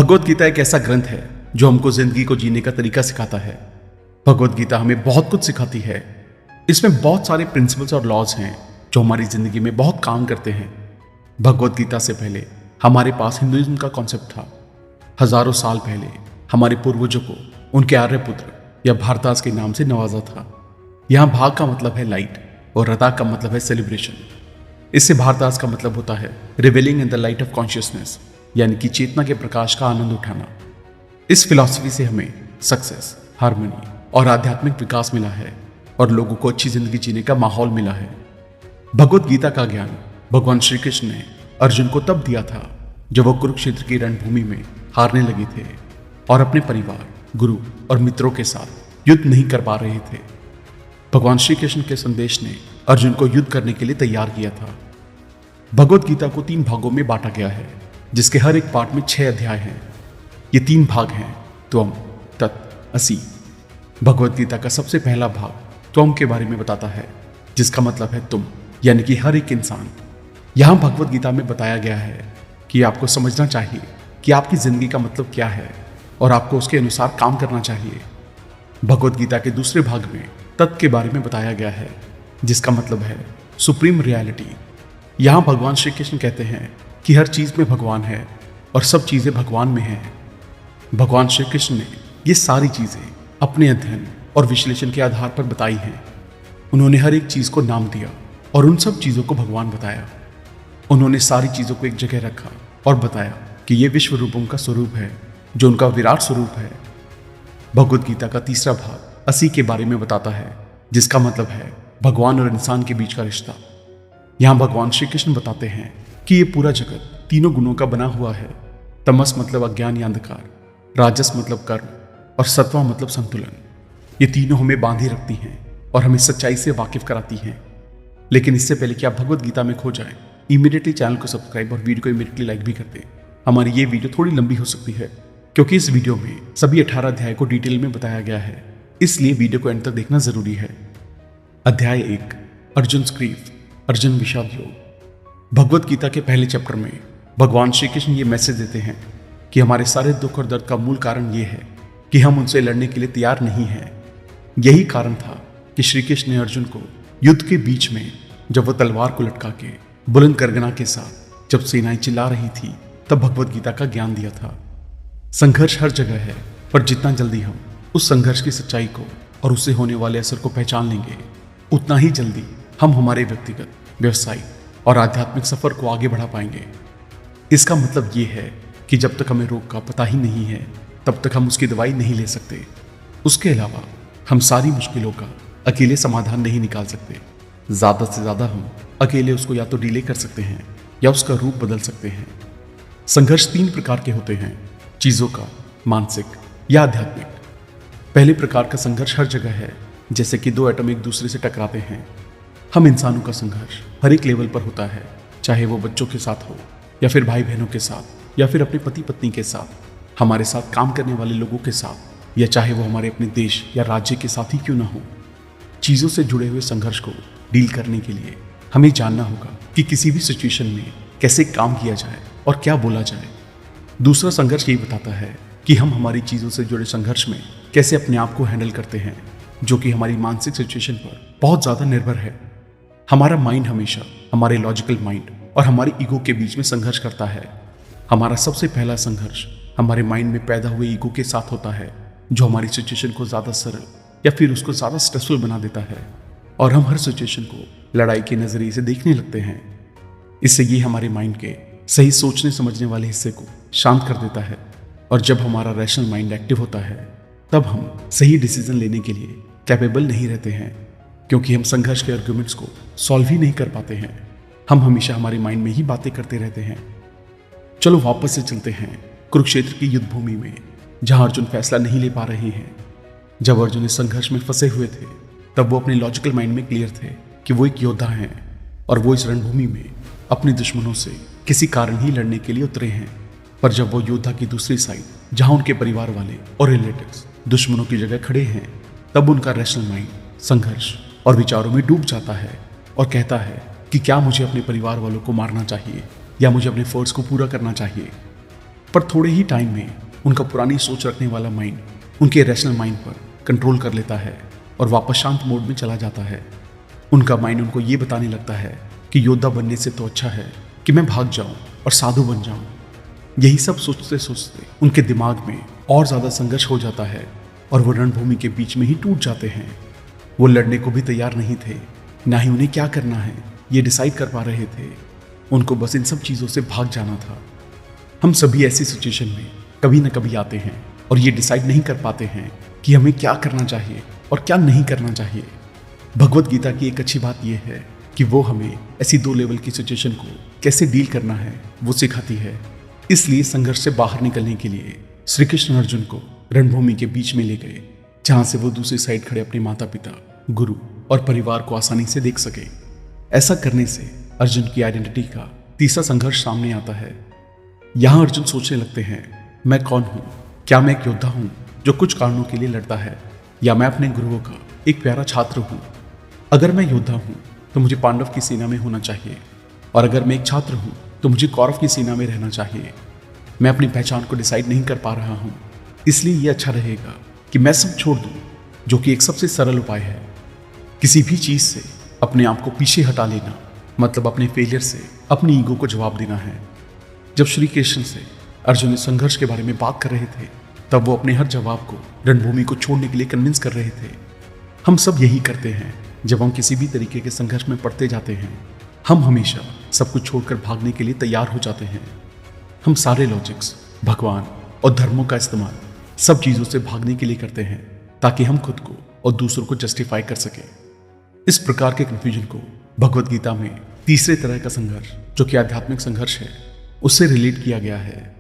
भगवत गीता एक ऐसा ग्रंथ है जो हमको जिंदगी को जीने का तरीका सिखाता है। भगवत गीता हमें बहुत कुछ सिखाती है। इसमें बहुत सारे प्रिंसिपल्स और लॉज हैं जो हमारी जिंदगी में बहुत काम करते हैं। भगवत गीता से पहले हमारे पास हिंदुइज्म का कॉन्सेप्ट था। हजारों साल पहले हमारे पूर्वजों को उनके आर्यपुत्र या भारतास के नाम से नवाजा था। यहाँ भाग का मतलब है लाइट और रता का मतलब है सेलिब्रेशन। इससे भारतास का मतलब होता है revealing in the light of consciousness, यानी कि चेतना के प्रकाश का आनंद उठाना। इस फिलॉसफी से हमें सक्सेस, हार्मनी और आध्यात्मिक विकास मिला है और लोगों को अच्छी जिंदगी जीने का माहौल मिला है। भगवत गीता का ज्ञान भगवान श्री कृष्ण ने अर्जुन को तब दिया था जब वो कुरुक्षेत्र की रणभूमि में हारने लगे थे और अपने परिवार, गुरु और मित्रों के साथ युद्ध नहीं कर पा रहे थे। भगवान श्री कृष्ण के संदेश ने अर्जुन को युद्ध करने के लिए तैयार किया था। भगवत गीता को 3 भागों में बांटा गया है, जिसके हर एक पार्ट में 6 अध्याय हैं। ये 3 भाग हैं त्वम, तत्, असि। भगवत गीता का सबसे पहला भाग त्वम के बारे में बताता है, जिसका मतलब है तुम, यानी कि हर एक इंसान। यहाँ भगवत गीता में बताया गया है कि आपको समझना चाहिए कि आपकी जिंदगी का मतलब क्या है और आपको उसके अनुसार काम करना चाहिए। भगवत गीता के दूसरे भाग में तत् के बारे में बताया गया है, जिसका मतलब है सुप्रीम रियलिटी। यहाँ भगवान श्री कृष्ण कहते हैं कि हर चीज में भगवान है और सब चीजें भगवान में हैं। भगवान श्री कृष्ण ने ये सारी चीजें अपने अध्ययन और विश्लेषण के आधार पर बताई हैं। उन्होंने हर एक चीज को नाम दिया और उन सब चीजों को भगवान बताया। उन्होंने सारी चीजों को एक जगह रखा और बताया कि ये विश्व रूपों का स्वरूप है, जो उनका विराट स्वरूप है। भगवत गीता का तीसरा भाग असि के बारे में बताता है, जिसका मतलब है भगवान और इंसान के बीच का रिश्ता। यहाँ भगवान श्री कृष्ण बताते हैं कि ये पूरा जगत 3 गुणों का बना हुआ है। तमस मतलब अज्ञान या अंधकार, राजस मतलब कर्म और सत्वा मतलब संतुलन। ये तीनों हमें बांधे रखती हैं और हमें सच्चाई से वाकिफ कराती हैं। लेकिन इससे पहले कि आप भगवत गीता में खो जाएं, इमीडिएटली चैनल को सब्सक्राइब और वीडियो को इमीडिएटली लाइक भी कर दें। हमारी ये वीडियो थोड़ी लंबी हो सकती है क्योंकि इस वीडियो में सभी 18 अध्याय को डिटेल में बताया गया है, इसलिए वीडियो को एंड तक देखना जरूरी है। अध्याय 1, अर्जुन ग्रीफ, अर्जुन विषाद योग। भगवत गीता के पहले चैप्टर में भगवान श्री कृष्ण ये मैसेज देते हैं कि हमारे सारे दुख और दर्द का मूल कारण ये है कि हम उनसे लड़ने के लिए तैयार नहीं हैं। यही कारण था कि श्री कृष्ण ने अर्जुन को युद्ध के बीच में, जब वो तलवार को लटका के बुलंद गर्जना के साथ जब सेनाएं चिल्ला रही थी, तब भगवत गीता का ज्ञान दिया था। संघर्ष हर जगह है, पर जितना जल्दी हम उस संघर्ष की सच्चाई को और उससे होने वाले असर को पहचान लेंगे, उतना ही जल्दी हम हमारे व्यक्तिगत, व्यवसायिक और आध्यात्मिक सफर को आगे बढ़ा पाएंगे। इसका मतलब ये है कि जब तक हमें रोग का पता ही नहीं है, तब तक हम उसकी दवाई नहीं ले सकते। उसके अलावा हम सारी मुश्किलों का अकेले समाधान नहीं निकाल सकते। ज्यादा से ज्यादा हम अकेले उसको या तो डिले कर सकते हैं या उसका रूप बदल सकते हैं। संघर्ष 3 प्रकार के होते हैं, चीजों का, मानसिक या आध्यात्मिक। पहले प्रकार का संघर्ष हर जगह है, जैसे कि 2 एटम एक दूसरे से टकराते हैं। हम इंसानों का संघर्ष हर एक लेवल पर होता है, चाहे वो बच्चों के साथ हो या फिर भाई बहनों के साथ या फिर अपने पति पत्नी के साथ, हमारे साथ काम करने वाले लोगों के साथ, या चाहे वो हमारे अपने देश या राज्य के साथ ही क्यों ना हो। चीजों से जुड़े हुए संघर्ष को डील करने के लिए हमें जानना होगा कि किसी भी सिचुएशन में कैसे काम किया जाए और क्या बोला जाए। दूसरा संघर्ष यही बताता है कि हम हमारी चीजों से जुड़े संघर्ष में कैसे अपने आप को हैंडल करते हैं, जो कि हमारी मानसिक सिचुएशन पर बहुत ज्यादा निर्भर है। हमारा माइंड हमेशा हमारे लॉजिकल माइंड और हमारी ईगो के बीच में संघर्ष करता है। हमारा सबसे पहला संघर्ष हमारे माइंड में पैदा हुए ईगो के साथ होता है, जो हमारी सिचुएशन को ज्यादा सरल या फिर उसको ज्यादा स्ट्रेसफुल बना देता है और हम हर सिचुएशन को लड़ाई के नजरिए से देखने लगते हैं। इससे ये हमारे माइंड के सही सोचने समझने वाले हिस्से को शांत कर देता है और जब हमारा रैशनल माइंड एक्टिव होता है, तब हम सही डिसीजन लेने के लिए कैपेबल नहीं रहते हैं, क्योंकि हम संघर्ष के आर्गुमेंट्स को सॉल्व ही नहीं कर पाते हैं। हम हमेशा हमारे माइंड में ही बातें करते रहते हैं। चलो वापस से चलते हैं कुरुक्षेत्र की युद्ध भूमि में, जहां अर्जुन फैसला नहीं ले पा रहे हैं। जब अर्जुन इस संघर्ष में फंसे हुए थे, तब वो अपने लॉजिकल माइंड में क्लियर थे कि वो एक योद्धा हैं और वो इस रणभूमि में अपने दुश्मनों से किसी कारण ही लड़ने के लिए उतरे हैं। पर जब वो योद्धा की दूसरी साइड, जहां उनके परिवार वाले और रिलेटिव्स दुश्मनों की जगह खड़े हैं, तब उनका रैशनल माइंड संघर्ष और विचारों में डूब जाता है और कहता है कि क्या मुझे अपने परिवार वालों को मारना चाहिए या मुझे अपने फोर्स को पूरा करना चाहिए। पर थोड़े ही टाइम में उनका पुरानी सोच रखने वाला माइंड उनके रैशनल माइंड पर कंट्रोल कर लेता है और वापस शांत मोड में चला जाता है। उनका माइंड उनको ये बताने लगता है कि योद्धा बनने से तो अच्छा है कि मैं भाग जाऊं और साधु बन जाऊं। यही सब सोचते सोचते उनके दिमाग में और ज़्यादा संघर्ष हो जाता है और वो रणभूमि के बीच में ही टूट जाते हैं। वो लड़ने को भी तैयार नहीं थे, ना ही उन्हें क्या करना है ये डिसाइड कर पा रहे थे। उनको बस इन सब चीज़ों से भाग जाना था। हम सभी ऐसी सिचुएशन में कभी न कभी आते हैं और ये डिसाइड नहीं कर पाते हैं कि हमें क्या करना चाहिए और क्या नहीं करना चाहिए। भगवत गीता की एक अच्छी बात यह है कि वो हमें ऐसी 2 लेवल की सिचुएशन को कैसे डील करना है वो सिखाती है। इसलिए संघर्ष से बाहर निकलने के लिए श्री कृष्ण अर्जुन को रणभूमि के बीच में ले गए, जहां से वो दूसरी साइड खड़े अपने माता पिता, गुरु और परिवार को आसानी से देख सके। ऐसा करने से अर्जुन की आइडेंटिटी का तीसरा संघर्ष सामने आता है। यहां अर्जुन सोचने लगते हैं, मैं कौन हूं? क्या मैं एक योद्धा हूं जो कुछ कारणों के लिए लड़ता है, या मैं अपने गुरुओं का एक प्यारा छात्र हूं? अगर मैं योद्धा हूं तो मुझे पांडव की सेना में होना चाहिए, और अगर मैं एक छात्र हूं तो मुझे कौरव की सेना में रहना चाहिए। मैं अपनी पहचान को डिसाइड नहीं कर पा रहा हूं, इसलिए यह अच्छा रहेगा कि मैं सब छोड़ दूं, जो कि एक सबसे सरल उपाय है। किसी भी चीज से अपने आप को पीछे हटा लेना मतलब अपने फेलियर से अपनी ईगो को जवाब देना है। जब श्री कृष्ण से अर्जुन इस संघर्ष के बारे में बात कर रहे थे, तब वो अपने हर जवाब को रणभूमि को छोड़ने के लिए कन्विंस कर रहे थे। हम सब यही करते हैं जब हम किसी भी तरीके के संघर्ष में पड़ते जाते हैं। हम हमेशा सब कुछ छोड़कर भागने के लिए तैयार हो जाते हैं। हम सारे लॉजिक्स, भगवान और धर्मों का इस्तेमाल सब चीज़ों से भागने के लिए करते हैं, ताकि हम खुद को और दूसरों को जस्टिफाई कर सकें। इस प्रकार के कन्फ्यूजन को भगवत गीता में तीसरे तरह का संघर्ष, जो कि आध्यात्मिक संघर्ष है, उससे रिलेट किया गया है।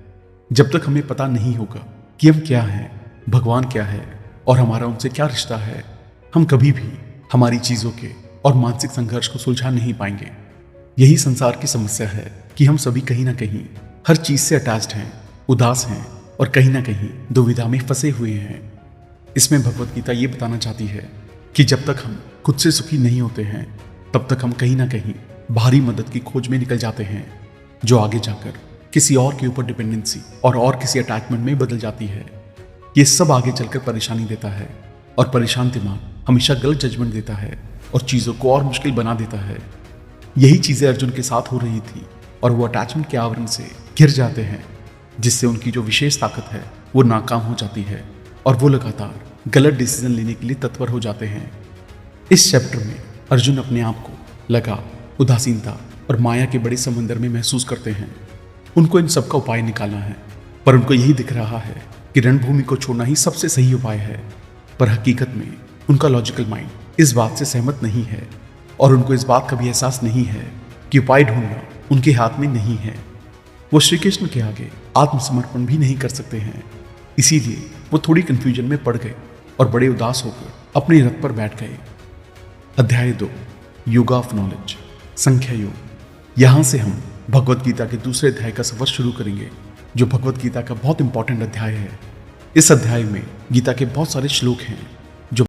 जब तक हमें पता नहीं होगा कि हम क्या हैं, भगवान क्या है और हमारा उनसे क्या रिश्ता है, हम कभी भी हमारी चीज़ों के और मानसिक संघर्ष को सुलझा नहीं पाएंगे। यही संसार की समस्या है कि हम सभी कहीं ना कहीं हर चीज़ से अटैच्ड हैं, उदास हैं और कहीं ना कहीं दुविधा में फंसे हुए हैं। इसमें भगवत गीता ये बताना चाहती है कि जब तक हम खुद से सुखी नहीं होते हैं, तब तक हम कहीं ना कहीं बाहरी मदद की खोज में निकल जाते हैं, जो आगे जाकर किसी और के ऊपर डिपेंडेंसी और किसी अटैचमेंट में बदल जाती है। ये सब आगे चलकर परेशानी देता है, और परेशान दिमाग हमेशा गलत जजमेंट देता है और चीज़ों को और मुश्किल बना देता है। यही चीज़ें अर्जुन के साथ हो रही थी, और वो अटैचमेंट के आवरण से घिर जाते हैं, जिससे उनकी जो विशेष ताकत है वो नाकाम हो जाती है, और वो लगातार गलत डिसीजन लेने के लिए तत्पर हो जाते हैं। इस चैप्टर में अर्जुन अपने आप को लगाव, उदासीनता और माया के बड़े समंदर में महसूस करते हैं। उनको इन सब का उपाय निकालना है, पर उनको यही दिख रहा है कि रणभूमि को छोड़ना ही सबसे सही उपाय है। पर हकीकत में उनका लॉजिकल माइंड इस बात से सहमत नहीं है, और उनको इस बात का भी एहसास नहीं है कि उपाय ढूंढना उनके हाथ में नहीं है। वो श्री कृष्ण के आगे आत्मसमर्पण भी नहीं कर सकते हैं। इसीलिए वो थोड़ी कंफ्यूजन में पड़ गए और बड़े उदास होकर अपने रथ पर बैठ गए। अध्याय 2, योगा ऑफ नॉलेज, संख्या योग। यहाँ से हम भगवत गीता के दूसरे अध्याय का सफर शुरू करेंगे, जो भगवत गीता का बहुत इंपॉर्टेंट अध्याय है। इस अध्याय में गीता के बहुत सारे श्लोक हैं